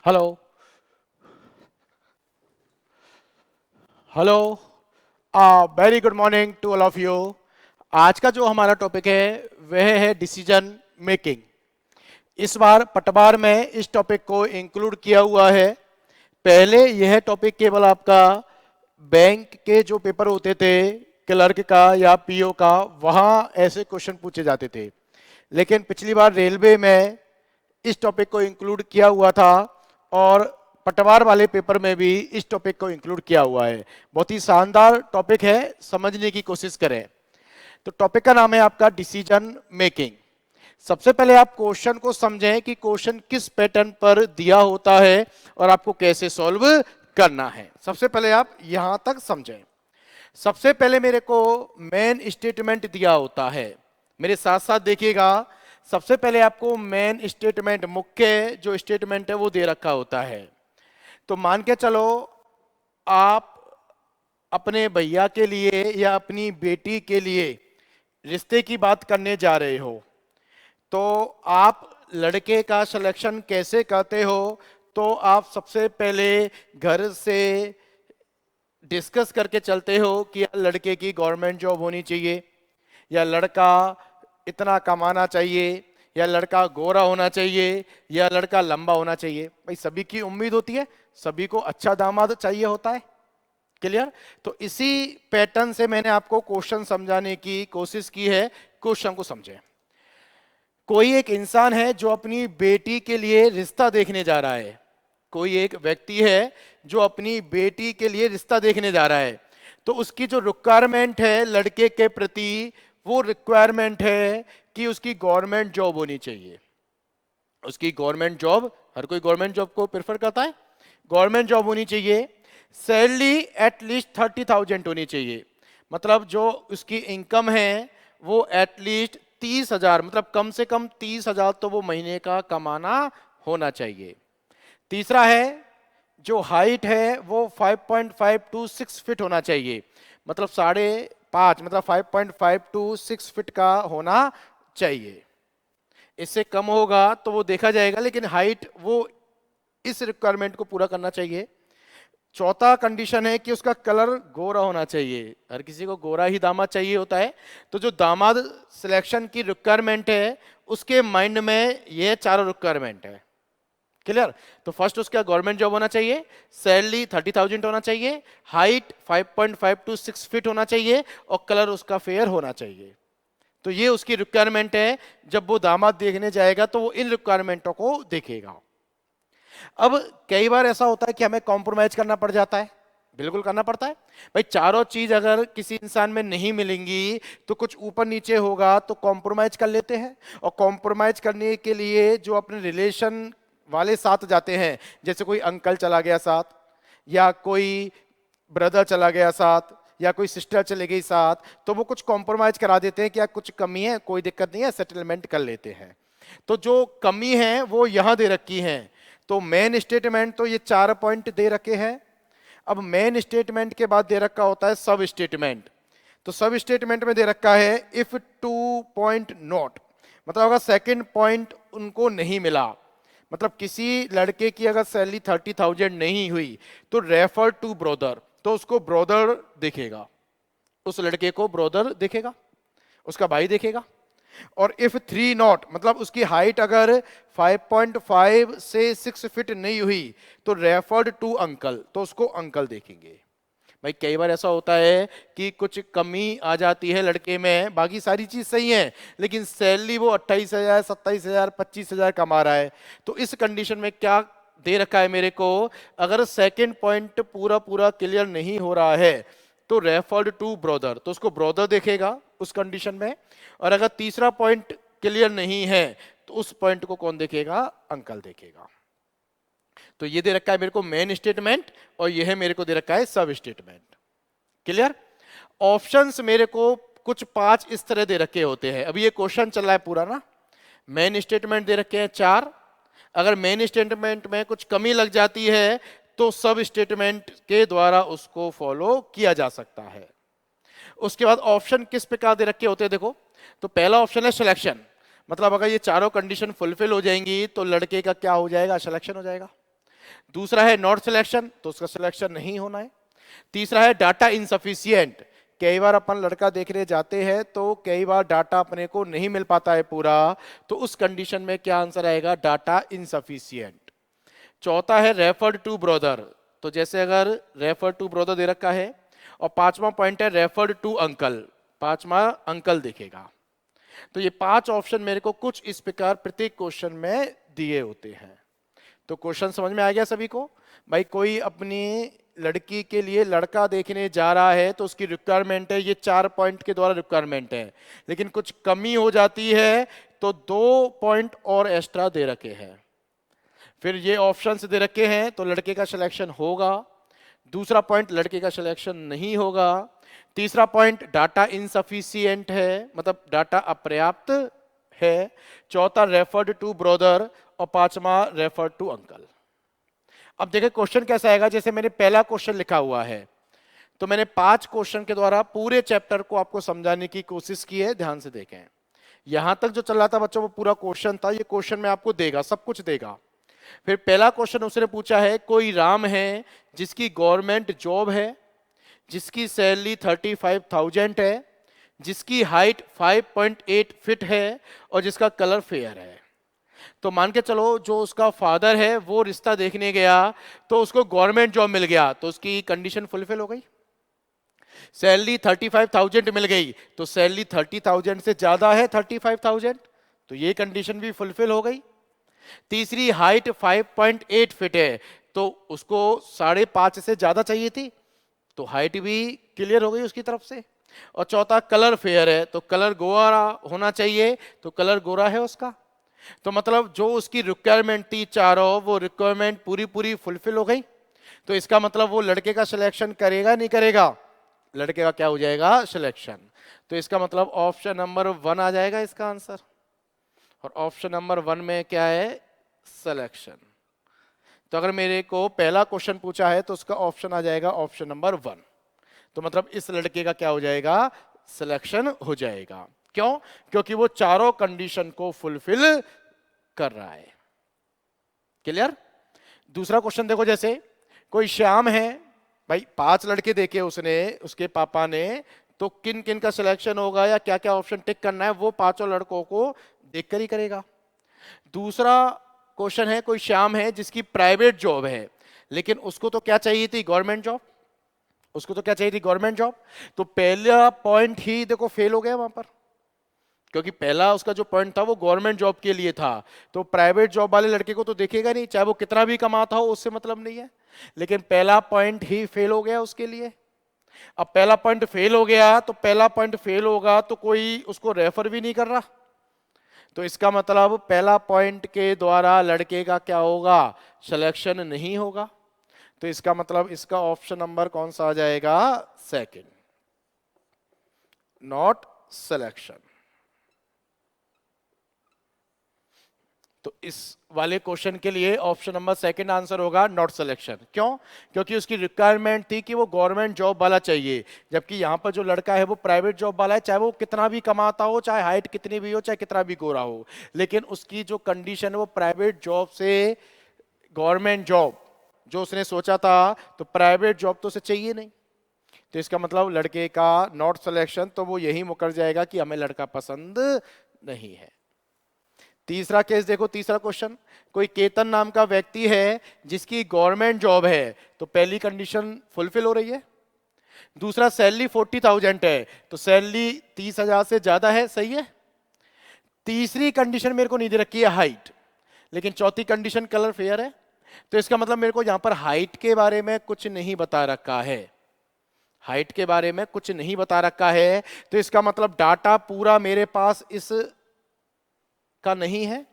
Hello. Hello. Very good morning to all of you. आज का जो हमारा टॉपिक है वह है डिसीजन मेकिंग। इस बार पटवार में इस टॉपिक को इंक्लूड किया हुआ है। पहले यह टॉपिक केवल आपका बैंक के जो पेपर होते थे, क्लर्क का या पीओ का, वहां ऐसे क्वेश्चन पूछे जाते थे। लेकिन पिछली बार रेलवे में इस टॉपिक को इंक्लूड किया हुआ था और पटवार वाले पेपर में भी इस टॉपिक को इंक्लूड किया हुआ है। बहुत ही शानदार टॉपिक है, समझने की कोशिश करें। तो टॉपिक का नाम है आपका डिसीजन मेकिंग। सबसे पहले आप क्वेश्चन को समझें कि क्वेश्चन किस पैटर्न पर दिया होता है और आपको कैसे सॉल्व करना है। सबसे पहले आप यहां तक समझें। सबसे पहले मेरे को मेन स्टेटमेंट दिया होता है। मेरे साथ साथ देखिएगा। सबसे पहले आपको मेन स्टेटमेंट, मुख्य जो स्टेटमेंट है वो दे रखा होता है। तो मान के चलो आप अपने भैया के लिए या अपनी बेटी के लिए रिश्ते की बात करने जा रहे हो, तो आप लड़के का सिलेक्शन कैसे करते हो? तो आप सबसे पहले घर से डिस्कस करके चलते हो कि लड़के की गवर्नमेंट जॉब होनी चाहिए, या लड़का इतना कमाना चाहिए, या लड़का गोरा होना चाहिए, या लड़का लंबा होना चाहिए। भाई सभी की उम्मीद होती है, सभी को अच्छा दामाद चाहिए होता है। क्लियर? तो इसी पैटर्न से मैंने आपको क्वेश्चन समझाने की कोशिश की है। क्वेश्चन को समझें। कोई एक इंसान है जो अपनी बेटी के लिए रिश्ता देखने जा रहा है। कोई एक व्यक्ति है जो अपनी बेटी के लिए रिश्ता देखने जा रहा है। तो उसकी जो रिक्वायरमेंट है लड़के के प्रति, वो रिक्वायरमेंट है कि उसकी गवर्नमेंट जॉब होनी चाहिए। उसकी गवर्नमेंट जॉब, हर कोई गवर्नमेंट जॉब को प्रेफर करता है। गवर्नमेंट जॉब होनी चाहिए। सैलरी एटलीस्ट 30,000 होनी चाहिए। मतलब जो उसकी इनकम है वो एटलीस्ट 30,000, मतलब कम से कम 30,000 तो वो महीने का कमाना होना चाहिए। तीसरा है, जो हाइट है वो 5.5 टू 6 फीट होना चाहिए। मतलब 5.5, मतलब 5.5 टू 6 फीट का होना चाहिए। इससे कम होगा तो वो देखा जाएगा, लेकिन हाइट वो इस रिक्वायरमेंट को पूरा करना चाहिए। चौथा कंडीशन है कि उसका कलर गोरा होना चाहिए। हर किसी को गोरा ही दामाद चाहिए होता है। तो जो दामाद सिलेक्शन की रिक्वायरमेंट है उसके माइंड में ये चारों रिक्वायरमेंट है। क्लियर? तो फर्स्ट उसका गवर्नमेंट जॉब होना चाहिए, सैलरी 30,000 होना चाहिए, हाइट 5.5 टू 6 फीट होना चाहिए, और कलर उसका फेयर होना चाहिए। तो ये उसकी रिक्वायरमेंट है। जब वो दामाद देखने जाएगा तो वो इन रिक्वायरमेंटों को देखेगा। अब कई बार ऐसा होता है कि हमें कॉम्प्रोमाइज करना पड़ जाता है। बिल्कुल करना पड़ता है भाई। चारों चीज अगर किसी इंसान में नहीं मिलेंगी तो कुछ ऊपर नीचे होगा, तो कॉम्प्रोमाइज कर लेते हैं। और कॉम्प्रोमाइज करने के लिए जो अपने रिलेशन वाले साथ जाते हैं, जैसे कोई अंकल चला गया साथ, या कोई ब्रदर चला गया साथ, या कोई सिस्टर चले गई साथ, तो वो कुछ कॉम्प्रोमाइज करा देते हैं कि यार कुछ कमी है, कोई दिक्कत नहीं है, सेटलमेंट कर लेते हैं। तो जो कमी है वो यहां दे रखी है। तो मेन स्टेटमेंट तो ये 4 पॉइंट दे रखे हैं। अब मेन स्टेटमेंट के बाद दे रखा होता है सब स्टेटमेंट। तो सब स्टेटमेंट में दे रखा है इफ 2 पॉइंट नॉट, मतलब अगर सेकंड पॉइंट उनको नहीं मिला, मतलब किसी लड़के की अगर सैलरी 30,000 नहीं हुई तो रेफर टू ब्रोदर, तो उसको ब्रोदर देखेगा, उस लड़के को ब्रोदर देखेगा, उसका भाई देखेगा। और इफ 3 नॉट, मतलब उसकी हाइट अगर 5.5 से 6 फीट नहीं हुई तो रेफर्ड टू अंकल, तो उसको अंकल देखेंगे। भाई कई बार ऐसा होता है कि कुछ कमी आ जाती है लड़के में, बाकी सारी चीज सही है, लेकिन सैलरी वो 28,000, 27,000, 25,000 कमा रहा है। तो इस कंडीशन में क्या दे रखा है मेरे को, अगर सेकंड पॉइंट पूरा पूरा क्लियर नहीं हो रहा है तो रेफर्ड टू ब्रदर, तो उसको ब्रदर देखेगा उस कंडीशन में। और अगर तीसरा पॉइंट क्लियर नहीं है तो उस पॉइंट को कौन देखेगा? अंकल देखेगा। तो ये दे रखा है मेरे को मेन स्टेटमेंट, और ये है मेरे को दे रखा है सब स्टेटमेंट। क्लियर? ऑप्शंस मेरे को कुछ 5 इस तरह दे रखे होते हैं। अभी ये क्वेश्चन चल रहा है पूरा ना। मेन स्टेटमेंट दे रखे हैं 4। अगर मेन स्टेटमेंट में कुछ कमी लग जाती है तो सब स्टेटमेंट के द्वारा उसको फॉलो किया जा सकता है। उसके बाद ऑप्शन किस प्रकार दे रखे होते हैं देखो। तो पहला ऑप्शन है सिलेक्शन, मतलब अगर ये चारों कंडीशन फुलफिल हो जाएंगी तो लड़के का क्या हो जाएगा? सिलेक्शन हो जाएगा। दूसरा है नॉट सिलेक्शन, तो उसका सिलेक्शन नहीं होना है। तीसरा है डाटा इनसफिशियंट, कई बार अपन लड़का देखने जाते हैं तो कई बार डाटा अपने को नहीं मिल पाता है पूरा, तो उस कंडीशन में क्या आंसर आएगा, डाटा इनसफिशियंट। चौथा है रेफर्ड टू ब्रदर, तो जैसे अगर रेफर टू ब्रदर दे रखा है, और पांचवा पॉइंट है रेफर्ड टू अंकल, पांचवा अंकल दिखेगा। तो ये 5 ऑप्शन मेरे को कुछ इस प्रकार प्रत्येक क्वेश्चन में दिए होते हैं। तो क्वेश्चन समझ में आ गया सभी को? भाई कोई अपनी लड़की के लिए लड़का देखने जा रहा है तो उसकी रिक्वायरमेंट है, ये 4 पॉइंट के द्वारा रिक्वायरमेंट है, लेकिन कुछ कमी हो जाती है तो 2 पॉइंट और एक्स्ट्रा दे रखे हैं, फिर ये ऑप्शंस दे रखे हैं तो लड़के का सिलेक्शन होगा। दूसरा पॉइंट लड़के का सिलेक्शन नहीं होगा। तीसरा पॉइंट डाटा इनसफिशिएंट है, मतलब डाटा अपर्याप्त है। चौथा रेफर्ड टू ब्रदर, और पांचवा रेफर्ड टू अंकल। अब देखिए क्वेश्चन कैसा आएगा, जैसे मैंने पहला क्वेश्चन लिखा हुआ है, तो मैंने 5 क्वेश्चन के द्वारा पूरे चैप्टर को आपको समझाने की कोशिश की है। ध्यान से देखें, यहां तक जो चल रहा था बच्चों वो पूरा क्वेश्चन था, ये क्वेश्चन में आपको देगा, सब कुछ देगा। फिर पहला क्वेश्चन उसने पूछा है, कोई राम है जिसकी गवर्नमेंट जॉब है, जिसकी सैलरी 35,000 है, जिसकी हाइट 5.8 फीट है और जिसका कलर फेयर है। तो मान के चलो जो उसका फादर है वो रिश्ता देखने गया तो उसको गवर्नमेंट जॉब मिल गया, तो उसकी कंडीशन फुलफिल हो गई। सैलरी 35,000 मिल गई, तो सैलरी 30,000 से ज्यादा है 35,000, तो ये कंडीशन भी फुलफिल हो गई। तीसरी हाइट 5.8 फीट है, तो उसको 5.5 से ज्यादा चाहिए थी, तो हाइट भी क्लियर हो गई उसकी तरफ से। और चौथा कलर फेयर है, तो कलर गोरा होना चाहिए, तो कलर गोरा है उसका। तो मतलब जो उसकी रिक्वायरमेंट थी चारों, वो रिक्वायरमेंट पूरी पूरी फुलफिल हो गई। तो इसका मतलब वो लड़के का सिलेक्शन करेगा नहीं करेगा, लड़के का क्या हो जाएगा, सिलेक्शन। तो इसका मतलब ऑप्शन नंबर 1 आ जाएगा इसका आंसर, और ऑप्शन नंबर 1 में क्या है, सिलेक्शन। तो अगर मेरे को पहला क्वेश्चन पूछा है तो उसका ऑप्शन आ जाएगा ऑप्शन नंबर 1, तो मतलब इस लड़के का क्या हो जाएगा, सिलेक्शन हो जाएगा। क्यों? क्योंकि वो चारों कंडीशन को फुलफिल कर रहा है। क्लियर? दूसरा क्वेश्चन देखो, जैसे कोई श्याम है, भाई 5 लड़के देखे उसने, उसके पापा ने, तो किन किन का सिलेक्शन होगा या क्या क्या ऑप्शन टिक करना है वो पांचों लड़कों को देखकर ही करेगा। दूसरा क्वेश्चन है, कोई श्याम है जिसकी प्राइवेट जॉब है, लेकिन उसको तो क्या चाहिए थी, गवर्नमेंट जॉब, उसको तो क्या चाहिए थी, गवर्नमेंट जॉब। तो पहला पॉइंट ही देखो फेल हो गया वहां पर, क्योंकि पहला उसका जो पॉइंट था वो गवर्नमेंट जॉब के लिए था, तो प्राइवेट जॉब वाले लड़के को तो देखेगा नहीं, चाहे वो कितना भी कमाता हो उससे मतलब नहीं है। लेकिन पहला पॉइंट ही फेल हो गया उसके लिए। अब पहला पॉइंट फेल हो गया, तो पहला पॉइंट फेल होगा तो कोई उसको रेफर भी नहीं कर रहा, तो इसका मतलब पहला पॉइंट के द्वारा लड़के का क्या होगा, सिलेक्शन नहीं होगा। तो इसका मतलब इसका ऑप्शन नंबर कौन सा आ जाएगा, सेकंड, नॉट सिलेक्शन। तो इस वाले क्वेश्चन के लिए ऑप्शन नंबर सेकंड आंसर होगा, नॉट सिलेक्शन। क्यों? क्योंकि उसकी रिक्वायरमेंट थी कि वो गवर्नमेंट जॉब वाला चाहिए, जबकि यहां पर जो लड़का है वो प्राइवेट जॉब वाला है, चाहे वो कितना भी कमाता हो, चाहे हाइट कितनी भी हो, चाहे कितना भी गोरा हो, लेकिन उसकी जो कंडीशन है वो प्राइवेट जॉब से गवर्नमेंट जॉब जो उसने सोचा था, तो प्राइवेट जॉब तो उसे चाहिए नहीं। तो इसका मतलब लड़के का नॉट सिलेक्शन, तो वो यही मुकर जाएगा कि हमें लड़का पसंद नहीं है। तीसरा केस देखो, तीसरा क्वेश्चन, कोई केतन नाम का व्यक्ति है जिसकी गवर्नमेंट जॉब है, तो पहली कंडीशन फुलफिल हो रही है। दूसरा सैलरी 40,000 है, तो सैलरी 30,000 से ज्यादा है, सही है। तीसरी कंडीशन मेरे को नहीं दे रखी है हाइट, लेकिन चौथी कंडीशन कलर फेयर है, तो इसका मतलब मेरे को यहां पर हाइट के बारे में कुछ नहीं बता रखा है, हाइट के बारे में कुछ नहीं बता रखा है। तो इसका मतलब डाटा पूरा मेरे पास इस का नहीं है,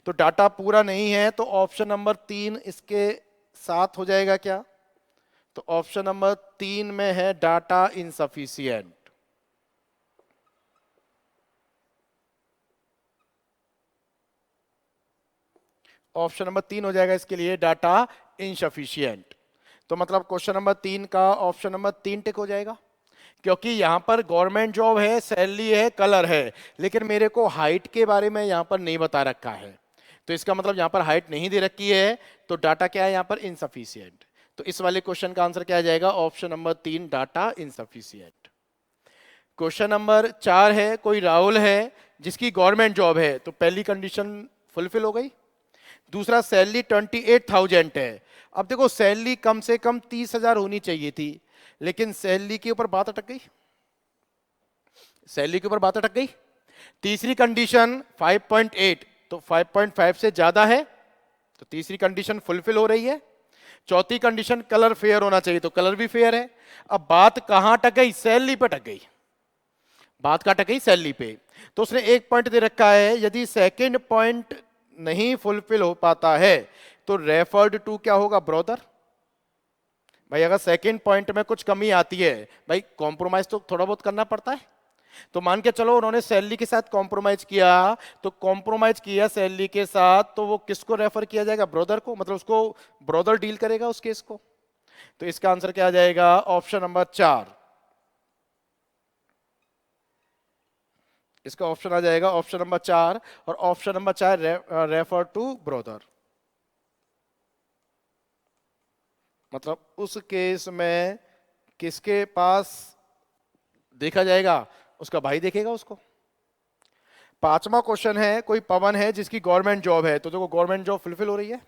तो डाटा पूरा नहीं है, तो ऑप्शन नंबर 3 इसके साथ हो जाएगा क्या, तो ऑप्शन नंबर 3 में है डाटा इनसफिशिएंट। ऑप्शन नंबर 3 हो जाएगा इसके लिए, डाटा इनसफिशिएंट। तो मतलब क्वेश्चन नंबर 3 का ऑप्शन नंबर 3 टिक हो जाएगा, क्योंकि यहां पर गवर्नमेंट जॉब है, सैलरी है, कलर है, लेकिन मेरे को हाइट के बारे में यहां पर नहीं बता रखा है। तो इसका मतलब यहां पर हाइट नहीं दे रखी है, तो डाटा क्या है यहां पर? इनसफिशिएंट। तो इस वाले क्वेश्चन का आंसर क्या आ जाएगा? Option number 3, data insufficient. Question number 4 है, कोई राहुल है जिसकी गवर्नमेंट जॉब है, तो पहली कंडीशन फुलफिल हो गई। दूसरा, सैलरी 28,000 है। अब देखो सैलरी कम से कम 30,000 होनी चाहिए थी, लेकिन सैलरी के ऊपर बात अटक गई, सैलरी के ऊपर बात अटक गई। तीसरी कंडीशन 5.8, तो 5.5 से ज्यादा है, तो तीसरी कंडीशन फुलफिल हो रही है। चौथी कंडीशन कलर फेयर होना चाहिए, तो कलर भी फेयर है। अब बात कहां अटक गई? सैलरी पे अटक गई, बात कहां अटक गई? सैलरी पे। तो उसने एक पॉइंट दे रखा है, यदि सेकंड पॉइंट नहीं फुलफिल हो पाता है तो रेफर्ड टू क्या होगा? ब्रदर। भाई अगर सेकंड पॉइंट में कुछ कमी आती है, भाई कॉम्प्रोमाइज तो थोड़ा बहुत करना पड़ता है। तो मान के चलो उन्होंने सैलरी के साथ कॉम्प्रोमाइज किया, तो कॉम्प्रोमाइज किया सैलरी के साथ, तो वो किसको रेफर किया जाएगा? ब्रदर को, मतलब उसको ब्रदर डील करेगा उस केस को। तो इसका आंसर क्या आ जाएगा? Option number 4। इसका ऑप्शन आ जाएगा ऑप्शन नंबर 4, और option number 4 refer to brother. मतलब उस केस में किसके पास देखा जाएगा? उसका भाई देखेगा उसको। पांचवा क्वेश्चन है, कोई पवन है जिसकी गवर्नमेंट जॉब है, तो देखो गवर्नमेंट जॉब फुलफिल हो रही है।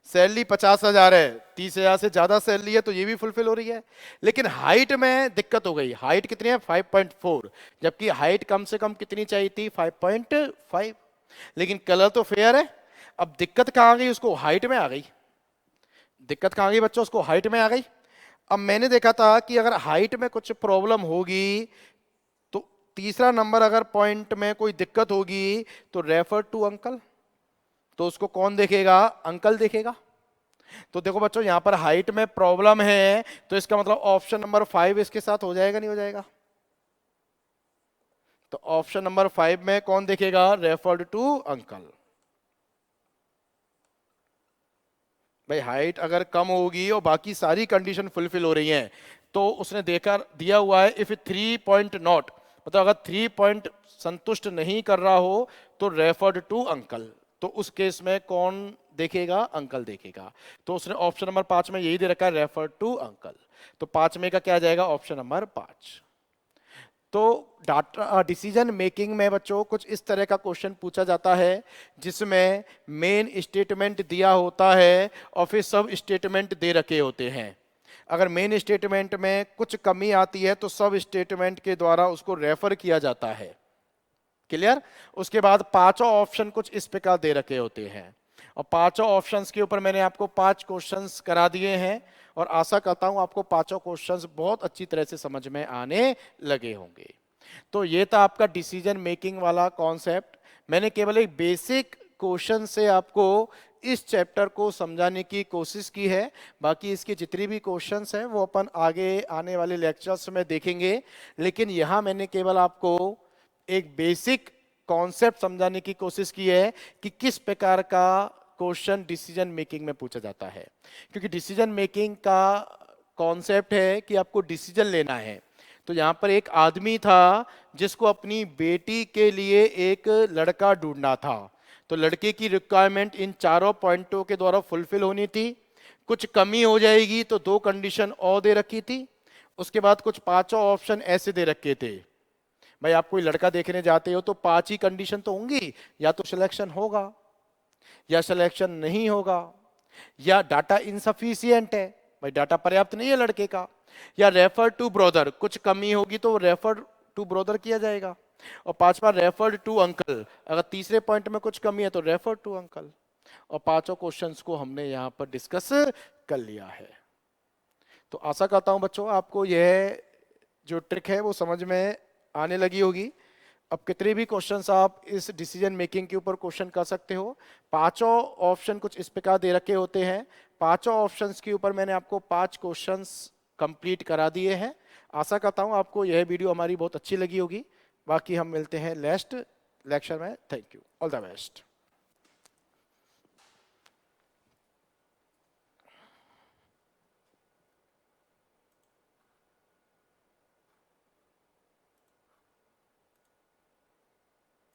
सैलरी 50,000 है, 30,000 से ज्यादा सैलरी है, तो ये भी फुलफिल हो रही है। लेकिन हाइट में दिक्कत हो गई। हाइट कितनी है? 5.4, जबकि हाइट कम से कम कितनी चाहिए थी? 5.5। लेकिन कलर तो फेयर है। अब दिक्कत कहां आ गई? उसको हाइट में आ गई। दिक्कत कहां आ गई बच्चों? उसको हाइट में आ गई। अब मैंने देखा था कि अगर हाइट में कुछ प्रॉब्लम होगी, तो तीसरा नंबर अगर पॉइंट में कोई दिक्कत होगी, तो रेफर टू अंकल। तो उसको कौन देखेगा? अंकल देखेगा। तो देखो बच्चों यहां पर हाइट में प्रॉब्लम है, तो इसका मतलब ऑप्शन नंबर 5 इसके साथ हो जाएगा, नहीं हो जाएगा? तो ऑप्शन नंबर 5 में कौन देखेगा? Referred to uncle. भाई हाइट अगर कम होगी और बाकी सारी कंडीशन फुलफिल हो रही हैं, तो उसने देखा दिया हुआ है इफ 3 पॉइंट नॉट, मतलब अगर 3 पॉइंट संतुष्ट नहीं कर रहा हो तो रेफर्ड टू अंकल। तो उस केस में कौन देखेगा? अंकल देखेगा। तो उसने ऑप्शन नंबर 5 में यही दे रखा है, रेफर टू अंकल। तो 5 में का क्या आ जाएगा? Option number 5। तो डाटा डिसीजन मेकिंग में बच्चों कुछ इस तरह का क्वेश्चन पूछा जाता है, जिसमें मेन स्टेटमेंट दिया होता है और फिर सब स्टेटमेंट दे रखे होते हैं। अगर मेन स्टेटमेंट में कुछ कमी आती है तो सब स्टेटमेंट के द्वारा उसको रेफर किया जाता है। क्लियर? उसके बाद पांचों ऑप्शन कुछ इस प्रकार दे रखे होते हैं, और पांचों ऑप्शंस के ऊपर मैंने आपको 5 क्वेश्चंस करा दिए हैं, और आशा करता हूं आपको पांचों क्वेश्चंस बहुत अच्छी तरह से समझ में आने लगे होंगे। तो ये था आपका डिसीजन मेकिंग वाला कॉन्सेप्ट। मैंने केवल एक बेसिक क्वेश्चन से आपको इस चैप्टर को समझाने की कोशिश की है। बाकी इसके जितने भी क्वेश्चंस हैं वो अपन आगे आने वाले लेक्चर्स में देखेंगे, लेकिन यहाँ मैंने केवल आपको एक बेसिक कॉन्सेप्ट समझाने की कोशिश की है कि किस प्रकार का क्वेश्चन डिसीजन मेकिंग में पूछा जाता है। क्योंकि डिसीजन मेकिंग का कॉन्सेप्ट है कि आपको डिसीजन लेना है। तो यहाँ पर एक आदमी था जिसको अपनी बेटी के लिए एक लड़का ढूंढना था। तो लड़के की रिक्वायरमेंट इन चारों पॉइंटों के द्वारा फुलफिल होनी थी। कुछ कमी हो जाएगी तो 2 कंडीशन और दे रखी थी। उसके बाद कुछ 5 ऑप्शन ऐसे दे रखे थे। भाई आप कोई लड़का देखने जाते हो तो 5 ही कंडीशन तो होंगी, या तो सिलेक्शन होगा, या सिलेक्शन नहीं होगा, या डाटा इनसफिशियंट है, भाई डाटा पर्याप्त नहीं है लड़के का, या रेफर टू ब्रदर, कुछ कमी होगी तो रेफर टू ब्रदर किया जाएगा, और 5वां रेफर टू अंकल, अगर तीसरे पॉइंट में कुछ कमी है तो रेफर टू अंकल। और 5 क्वेश्चंस को हमने यहां पर डिस्कस कर लिया है। तो आशा करता हूं बच्चों आपको यह जो ट्रिक है वो समझ में आने लगी होगी। अब कितने भी क्वेश्चंस आप इस डिसीजन मेकिंग के ऊपर क्वेश्चन कर सकते हो। 5 ऑप्शन कुछ इस प्रकार दे रखे होते हैं। 5 ऑप्शंस के ऊपर मैंने आपको 5 क्वेश्चंस कंप्लीट करा दिए हैं। आशा करता हूं आपको यह वीडियो हमारी बहुत अच्छी लगी होगी। बाकी हम मिलते हैं नेक्स्ट लेक्चर में। Thank you, all the best.